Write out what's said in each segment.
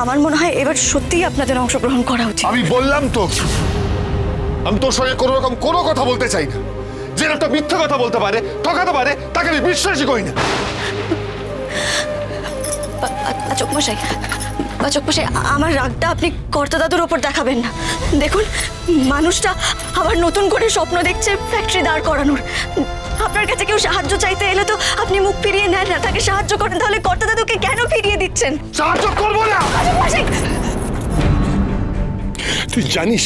আমার মনে হয় এবার সত্যিই আপনাদের অংশগ্রহণ করা উচিত। আমি বললাম তো, আমি তোর সঙ্গে কোনো রকম কোনো কথা বলতে চাই না। যে একটা মিথ্যা কথা বলতে পারে, ঠকাতে পারে, তাকে আমি বিশ্বাসই করি না। পাচক মশাই, আমার রাগটা আপনি কর্তা দাদুর ওপর দেখাবেন না। দেখুন, মানুষটা আবার নতুন করে স্বপ্ন দেখছে ফ্যাক্টরি দাঁড় করানোর। আপনার কাছে কেউ সাহায্য চাইতে এলে তো আপনি মুখ ফিরিয়ে নেন না, তাকে সাহায্য করেন। তাহলে কর্তা দাদুকে কেন ফিরিয়ে দিচ্ছেন? সাহায্য করবো না। তুই জানিস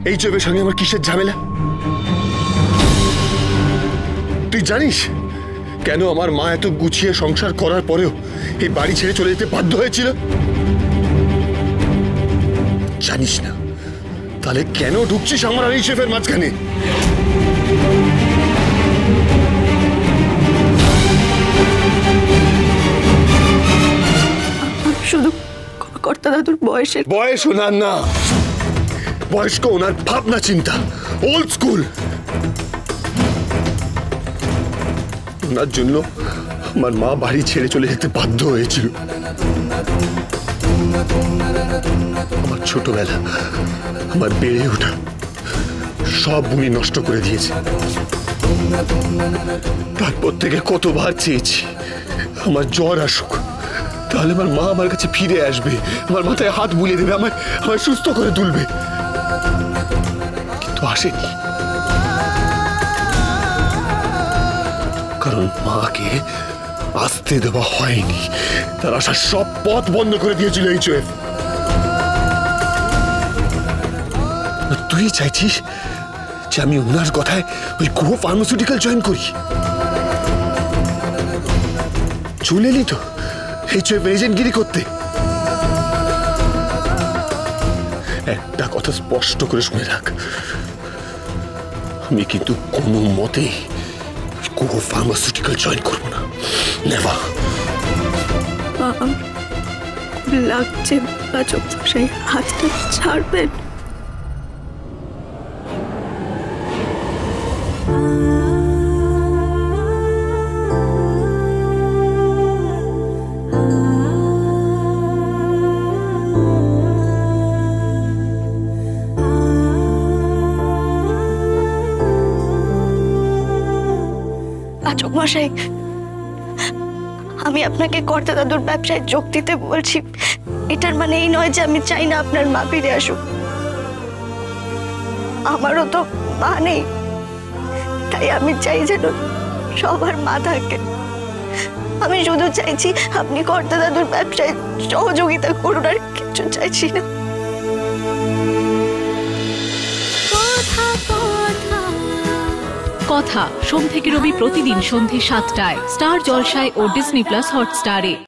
এই চোখের সঙ্গে আমার কিসের ঝামেলা? তুই জানিস কেন আমার মা এত গুছিয়ে সংসার করার পরেও এই বাড়ি ছেড়ে চলে যেতে বাধ্য হয়েছিল? জানিস না? তাহলে কেন ঢুকছিস আমার আর এই শেফের মাঝখানে? শুধু কর্তা দাদুর বয়স ওনার না, বয়স্ক ওনার ভাবনা চিন্তা ওল্ড স্কুল। ওনার জন্য আমার মা বাড়ি ছেড়ে চলে যেতে বাধ্য হয়েছিল। আমার ছোটবেলা, আমার বেড়ে ওঠা সব উনি নষ্ট করে দিয়েছে। তারপর থেকে কতবার চেয়েছি আমার জ্বর আসুক, তাহলে আমার মা আমার কাছে ফিরে আসবে, আমার মাথায় হাত বুলিয়ে দেবে, আমায় সুস্থ করে তুলবে। কিন্তু আসেনি, কারণ মাকে আসতে দেওয়া হয়নি। তার আসার সব পথ বন্ধ করে দিয়েছিল এইচওএফ। তুই চাইছিস যে আমি ওনার কথায় ওই গো ফার্মাসিউটিক্যাল জয়েন করি? চলে এলি তো এইচওএফ এজেন্টগিরি করতে। একটা কথা স্পষ্ট করে শুনে রাখ, আমি কিন্তু কোনো মতেই গো ফার্মাসিউটিক্যাল জয়েন করবো না। নেভার। লাগছে পাচক মশাই, হাতটা ছাড়বেন। পাচক মশাই, আমি আপনাকে কর্তা দাদুর ব্যবসায় যোগ দিতে বলছি, এটার মানে এই নয় যে আমি চাই না আপনার মা ফিরে আসুক। আমারও তো মা নেই, তাই আমি চাই যেন সবার মা থাকে। আমি শুধু চাইছি আপনি কর্তা দাদুর ব্যবসায় সহযোগিতা করুন, আর কিছু চাইছি না। কথা সোম থেকে রবি প্রতিদিন সন্ধ্যে ৭টায় স্টার জলসায় ও ডিজনি প্লাস হটস্টারে।